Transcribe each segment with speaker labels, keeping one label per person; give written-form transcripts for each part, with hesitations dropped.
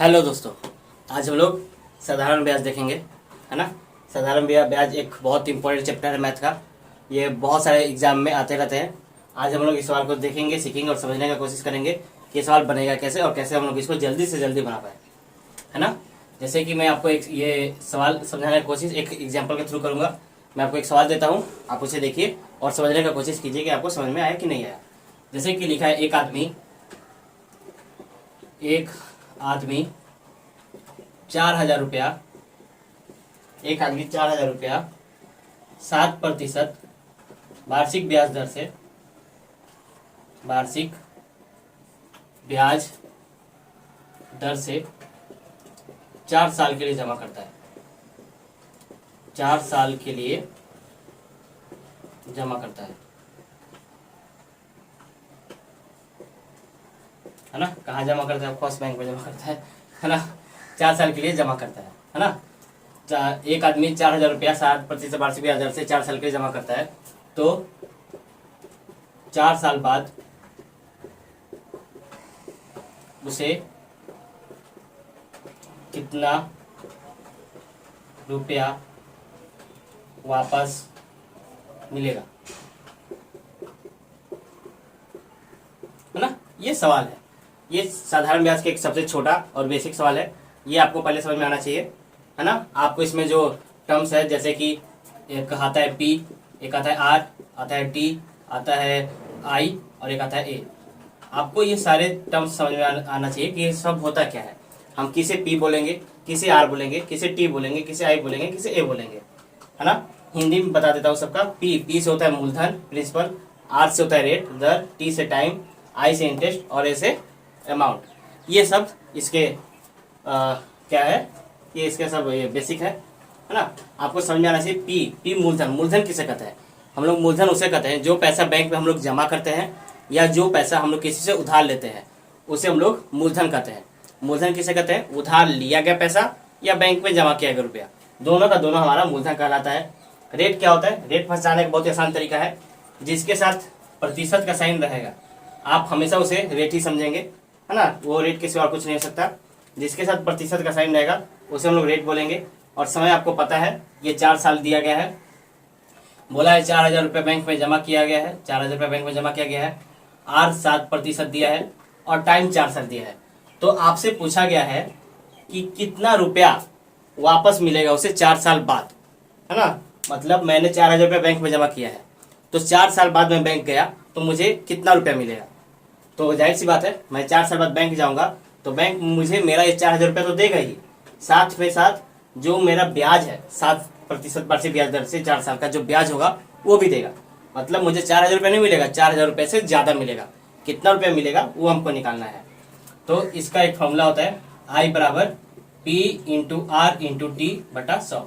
Speaker 1: Hello दोस्तों, आज हम लोग साधारण ब्याज देखेंगे, है ना। साधारण ब्याज एक बहुत इंपॉर्टेंट चैप्टर है मैथ का। ये बहुत सारे एग्जाम में आते रहते हैं। आज हम लोग इस सवाल को देखेंगे, सीखेंगे और समझने का कोशिश करेंगे कि ये सवाल बनेगा कैसे और कैसे हम लोग इसको जल्दी से जल्दी बना पाए, है ना। जैसे कि मैं आपको एक ये सवाल समझाने की कोशिश एक एग्जाम्पल के थ्रू करूँगा। मैं आपको एक सवाल देता हूँ, आप उसे देखिए और समझने का कोशिश कीजिए कि आपको समझ में आया कि नहीं आया। जैसे कि लिखा है, एक आदमी 4,000 रुपया, एक आदमी 4,000 रुपया 7% वार्षिक ब्याज दर से 4 साल के लिए जमा करता है। 4 साल के लिए जमा करता है ना। कहाँ जमा करता है? फर्स्ट बैंक में जमा करता है ना। 4 साल के लिए जमा करता है ना। एक आदमी 4,000 रुपया 7% वार्षिक ब्याज दर से 4 साल के लिए जमा करता है, तो 4 साल बाद उसे कितना रुपया वापस मिलेगा, है ना। ये सवाल है, ये साधारण ब्याज के एक सबसे छोटा और बेसिक सवाल है। ये आपको पहले समझ में आना चाहिए, है ना। आपको इसमें जो टर्म्स है, जैसे कि एक आता है पी, एक आता है आर, आता है टी, आता है आई और एक आता है ए। आपको ये सारे टर्म्स समझ में आना चाहिए कि ये सब होता क्या है। हम किसे पी बोलेंगे, किसे आर बोलेंगे, किसे टी बोलेंगे, किसे आई बोलेंगे, किसे ए बोलेंगे, है ना। हिंदी में बता देता हूँ सबका। पी से होता है मूलधन प्रिंसिपल, आर से होता है रेट दर, टी से टाइम, आई से इंटरेस्ट और ए से अमाउंट। ये सब इसके क्या है, ये इसके सब ये बेसिक है ना। आपको समझ में आना चाहिए। पी मूलधन किसे कहते हैं? हम लोग मूलधन उसे कहते हैं जो पैसा बैंक में हम लोग जमा करते हैं या जो पैसा हम लोग किसी से उधार लेते हैं, उसे हम लोग मूलधन कहते हैं। मूलधन किसे कहते हैं? उधार लिया गया पैसा या बैंक में जमा किया गया रुपया, दोनों का दोनों हमारा मूलधन कहलाता है। रेट क्या होता है? रेट पहचानने का बहुत ही आसान तरीका है। जिसके साथ प्रतिशत का साइन रहेगा आप हमेशा उसे रेट ही समझेंगे, है ना। वो रेट के सिवा कुछ नहीं हो सकता। जिसके साथ प्रतिशत का साइन रहेगा उसे हम लोग रेट बोलेंगे। और समय आपको पता है, ये 4 साल दिया गया है। बोला है 4,000 रुपये बैंक में जमा किया गया है, 4,000 रुपये बैंक में जमा किया गया है। आर 7% दिया है और टाइम 4 साल दिया है। तो आपसे पूछा गया है कि कितना रुपया वापस मिलेगा उसे 4 साल बाद, है ना। मतलब मैंने 4,000 रुपये बैंक में जमा किया है, तो 4 साल बाद मैं बैंक गया तो मुझे कितना रुपया मिलेगा। तो जाहिर सी बात है, मैं 4 साल बाद बैंक जाऊंगा तो बैंक मुझे मेरा ये 4,000 रुपया तो देगा ही, साथ में साथ जो मेरा ब्याज है 7% वार्षिक ब्याज दर से 4 साल का जो ब्याज होगा वो भी देगा। मतलब मुझे 4,000 रुपये नहीं मिलेगा, 4,000 रुपये से ज्यादा मिलेगा। कितना रुपया मिलेगा वो हमको निकालना है। तो इसका एक फॉर्मूला होता है, आई बराबर P into R into T बटा 100।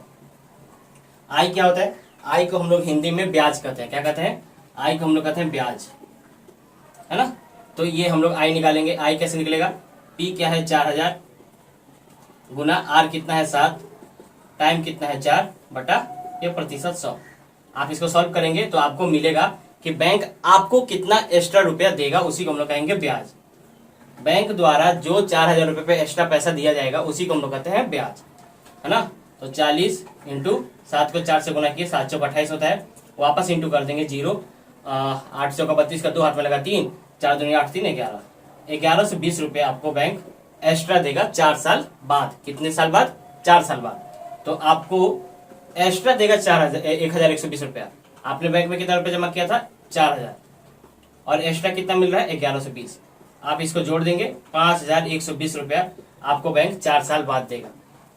Speaker 1: आई क्या होता है? आई को हम लोग हिंदी में ब्याज कहते हैं। क्या कहते हैं? आई को हम लोग कहते हैं ब्याज, है ना। तो ये हम लोग आई निकालेंगे। आई कैसे निकलेगा? पी क्या है? 4,000 गुना आर कितना है? 7, टाइम कितना है? 4 बटा ये प्रतिशत 100। आप इसको सॉल्व करेंगे तो आपको मिलेगा कि बैंक आपको कितना एक्स्ट्रा रुपया देगा, उसी को हम लोग कहेंगे ब्याज। बैंक द्वारा जो 4,000 रुपये पे एक्स्ट्रा पैसा दिया जाएगा उसी को हम लोग कहते हैं ब्याज, है ना। तो 40 इंटू 7 को 4 से गुना किए, 7 चौक 28 होता है। वापस इंटू कर देंगे 0, 8 चौका 32 का 2 हाथ में लगा 3, 4 दूनी 8 3 11, 11 से 20 रुपये आपको बैंक एक्स्ट्रा देगा 4 साल बाद। कितने साल बाद? 4 साल बाद। तो आपको एक्स्ट्रा देगा 1,120 रुपया। आपने बैंक में कितना रुपया जमा किया था? 4,000, और एक्स्ट्रा कितना मिल रहा है? 11 से 20। आप इसको जोड़ देंगे, 5,120 रुपया आपको बैंक 4 साल बाद देगा।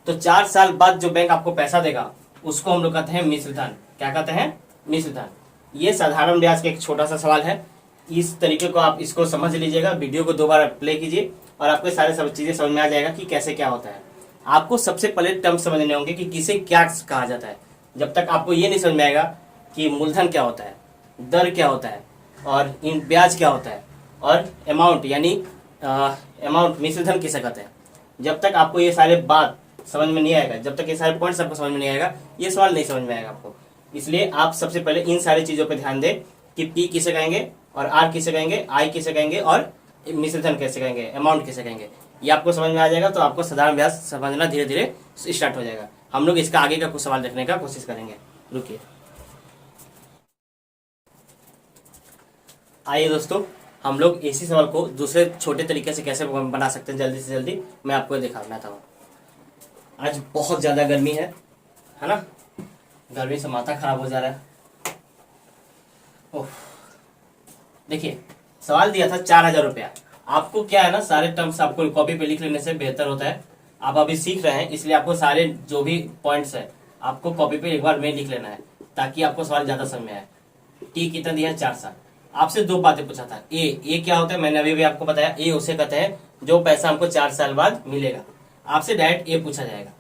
Speaker 1: तो 4 साल बाद जो बैंक आपको पैसा देगा उसको हम लोग कहते हैं मिश्र धन। क्या कहते हैं? मिश्र धन। ये साधारण ब्याज का एक छोटा सा सवाल है। इस तरीके को आप इसको समझ लीजिएगा। वीडियो को 2 बार प्ले कीजिए और आपको सारे सब चीजें समझ में आ जाएगा कि कैसे क्या होता है। आपको सबसे पहले टर्म समझने होंगे कि किसे क्या कहा जाता है। जब तक आपको ये नहीं समझ में आएगा कि मूलधन क्या होता है, दर क्या होता है और इन ब्याज क्या होता है और अमाउंट यानी अमाउंट मिश्र धन किसे कहते हैं, जब तक आपको ये सारे बात समझ में नहीं आएगा, जब तक ये सारे पॉइंट्स आपको समझ में नहीं आएगा, ये सवाल नहीं समझ में आएगा आपको। इसलिए आप सबसे पहले इन सारी चीजों पर ध्यान दें कि पी किसे कहेंगे और आर किसे कहेंगे, आई किसे कहेंगे और मिश्रित कैसे कहेंगे, अमाउंट कैसे कहेंगे, ये आपको समझ में आ जाएगा। तो आपको साधारण ब्याज समझना धीरे धीरे स्टार्ट हो जाएगा। हम लोग इसका आगे का कुछ सवाल देखने का कोशिश करेंगे। रुकिए, आइए दोस्तों, हम लोग इसी सवाल को दूसरे छोटे तरीके से कैसे बना सकते हैं जल्दी से जल्दी मैं आपको दिखाना था। आज बहुत ज़्यादा गर्मी है ना, गर्मी से माथा खराब हो जा रहा है। ओह, देखिए सवाल दिया था 4,000 रुपया। आपको क्या है ना, सारे टर्म्स आपको कॉपी पे लिख लेने से बेहतर होता है। आप अभी सीख रहे हैं इसलिए आपको सारे जो भी पॉइंट्स है आपको कॉपी पे एक बार में लिख लेना है ताकि आपको सवाल ज्यादा समझ में आए। टी कितना दिया है, 4 साल। आपसे 2 बातें पूछा था। ए क्या होता है, मैंने अभी भी आपको बताया। ए उसे कहते हैं जो पैसा हमको 4 साल बाद मिलेगा। आपसे डायरेक्ट ए पूछा जाएगा,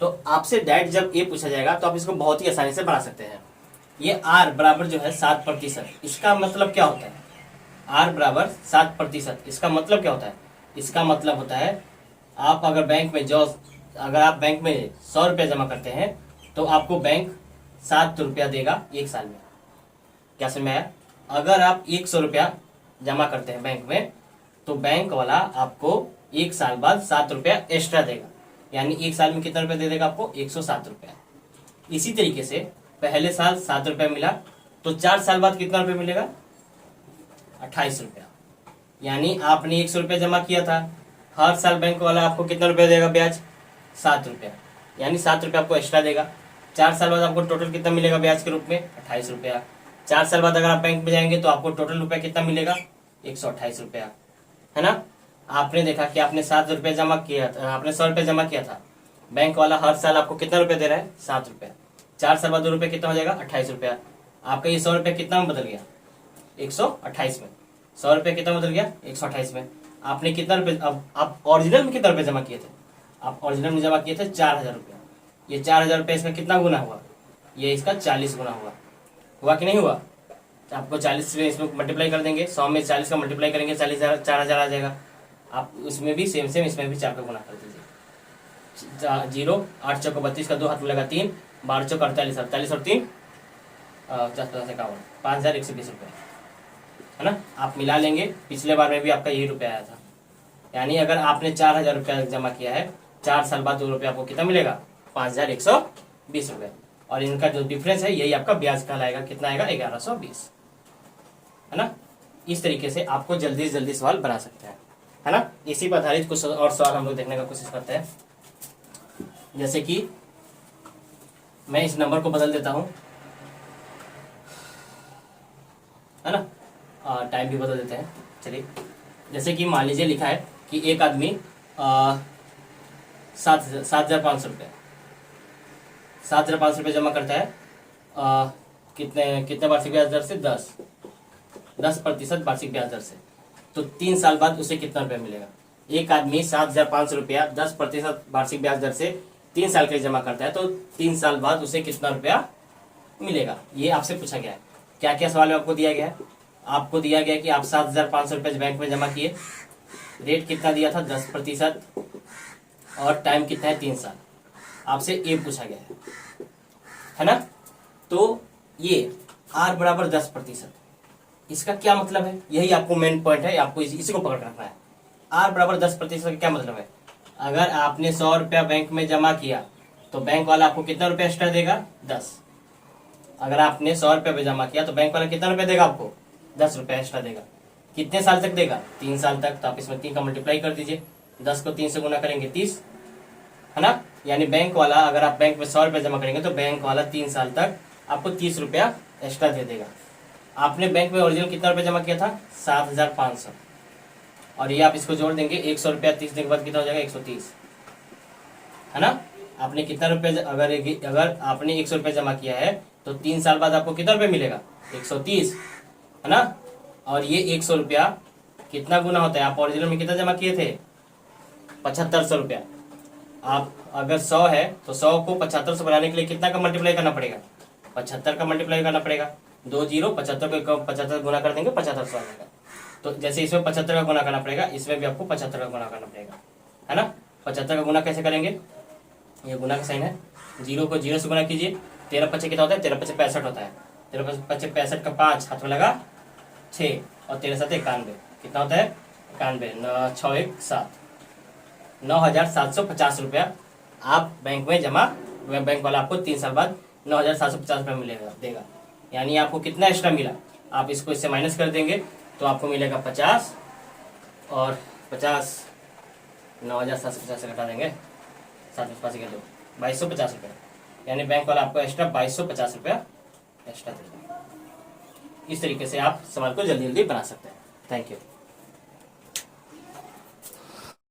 Speaker 1: तो आपसे डायरेक्ट जब ए पूछा जाएगा तो आप इसको बहुत ही आसानी से बना सकते हैं। ये आर बराबर जो है 7%, इसका मतलब क्या होता है, आर बराबर 7%, इसका मतलब क्या होता है, इसका मतलब होता है आप अगर बैंक में अगर आप बैंक में 100 रुपया जमा करते हैं तो आपको बैंक 7 रुपया देगा 1 साल में। क्या समझ में आया? अगर आप 100 रुपया जमा करते हैं बैंक में तो बैंक वाला आपको 1 साल बाद 7 रुपया एक्स्ट्रा देगा, यानी 1 साल में कितना रुपया दे देगा आपको, 107 रुपया। इसी तरीके से पहले साल 7 रुपया मिला तो 4 साल बाद कितना रुपया मिलेगा, 28 रुपया। यानी आपने 100 रुपया जमा किया था, हर साल बैंक वाला आपको कितना रुपया देगा ब्याज, 7 रुपया, यानी 7 रुपया आपको एक्स्ट्रा देगा। 4 साल बाद आपको टोटल कितना मिलेगा ब्याज के रूप में, 28 रुपया। 4 साल बाद अगर आप बैंक में जाएंगे तो आपको टोटल रुपया कितना मिलेगा, 128 रुपया, है ना। आपने देखा कि आपने 7 रुपया जमा किया था, आपने 100 रुपया जमा किया था, बैंक वाला हर साल आपको कितना रुपया दे रहा है, 7 रुपया। 4 साल बाद 2 रुपया कितना हो जाएगा, 28 रुपया। आपका ये 100 रुपया कितना में बदल गया, 128 में। 100 रुपया कितना बदल गया, 128 में। आपने कितना रुपये, अब आप ओरिजिनल में कितना रुपये जमा किए थे, आप ओरिजिनल में जमा किए थे 4,000 रुपया। ये 4,000 रुपये इसमें कितना गुना हुआ, ये इसका 40 गुना हुआ कि नहीं हुआ। तो आपको 40 से इसमें मल्टीप्लाई कर देंगे, 100 में 40 का मल्टीप्लाई करेंगे, 40,000 4,000 आ जाएगा। आप इसमें भी सेम इसमें भी 4 का गुना कर दीजिए। 0 8 चौक 32 का 2 हाथ मिलेगा 3, 12 चौक 48, 48 और 3 50 50 51, 5,120 रुपये, है ना। आप मिला लेंगे, पिछले बार में भी आपका यही रुपया आया था। यानी अगर आपने 4,000 रुपया जमा किया है, 4 साल बाद 2 रुपया आपको कितना मिलेगा, 5,120 रुपये। और इनका जो डिफरेंस है यही आपका ब्याज कहलाएगा, कितना आएगा, 1,120, है ना। इस तरीके से आपको जल्दी से जल्दी सवाल बना सकते हैं, है ना। इसी पर आधारित कुछ और सवाल हम लोग देखने का कोशिश करते हैं। जैसे कि मैं इस नंबर को बदल देता हूं, है ना, टाइम भी बदल देते हैं। चलिए, जैसे कि मान लीजिए लिखा है कि एक आदमी 7,500 रुपये 7,500 रुपये जमा करता है, कितने वार्षिक ब्याज दर से, 10% वार्षिक ब्याज दर से। तो 3 साल बाद उसे कितना रुपया मिलेगा। एक आदमी 7,500 रुपया 10% वार्षिक ब्याज दर से 3 साल के लिए जमा करता है, तो 3 साल बाद उसे कितना रुपया मिलेगा, ये आपसे पूछा गया है। क्या क्या सवाल में आपको दिया गया है, आपको दिया गया कि आप 7,500 रुपये बैंक में जमा किए, रेट कितना दिया था, 10%, और टाइम कितना है, 3 साल। आपसे ए पूछा गया है ना। तो ये आर बराबर 10%, इसका क्या मतलब है, यही आपको मेन पॉइंट है, आपको इसी को पकड़ रखना है। आर बराबर 10% का क्या मतलब है, अगर आपने 100 रुपया बैंक में जमा किया तो बैंक वाला आपको कितना रुपया एक्स्ट्रा देगा, 10। अगर आपने 100 रुपया पे जमा किया तो बैंक वाला कितना रुपया देगा आपको, 10 रुपया एक्स्ट्रा देगा। कितने साल तक देगा, 3 साल तक। तो आप इसमें 3 का मल्टीप्लाई कर दीजिए, 10 को 3 से गुना करेंगे 30, है ना। यानी बैंक वाला, अगर आप बैंक में 100 रुपया जमा करेंगे तो बैंक वाला 3 साल तक आपको 30 रुपया एक्स्ट्रा दे देगा। आपने बैंक में ओरिजिनल कितना रुपया जमा किया था, 7,500, और ये आप इसको जोड़ देंगे, 100 रुपया 30 दिन के बाद कितना हो जाएगा, 130, है ना। आपने कितना रुपया, अगर आपने 100 रुपया जमा किया है तो 3 साल बाद आपको कितना रुपया मिलेगा, 130, है ना। और ये 100 रुपया कितना गुना होता है, आप ओरिजिनल में कितना जमा किए थे, 7,500 रुपया। आप अगर 100 है तो 100 को 7,500 बनाने के लिए कितना का मल्टीप्लाई करना पड़ेगा, 75 का मल्टीप्लाई करना पड़ेगा। 2 0 75 को 75 गुना कर देंगे, 7,500 आ जाएगा। तो जैसे इसमें 75 का गुना करना पड़ेगा, इसमें भी आपको 75 का गुना करना पड़ेगा, है ना। 75 का गुना कैसे करेंगे, ये गुना का साइन है, 0 को 0 से गुना कीजिए, 13 5 कितना होता है, 13 5 65 होता है। 13 5 65 का 5 हाथ में लगा 6, और 13 7 91, कितना होता है 91 6 1 7 9,750 रुपया आप बैंक में जमा, बैंक वाला आपको 3 साल बाद 9,750 रुपया मिलेगा देगा। यानी आपको कितना एक्स्ट्रा मिला, आप इसको इससे माइनस कर देंगे तो आपको मिलेगा 50 और 50 9,750 से घटा देंगे 750 के 2 2250 रुपया। यानी बैंक वाला आपको एक्स्ट्रा 2250 रुपया एक्स्ट्रा देगा। इस तरीके से आप सवाल को जल्दी जल्दी बना सकते हैं। Thank you.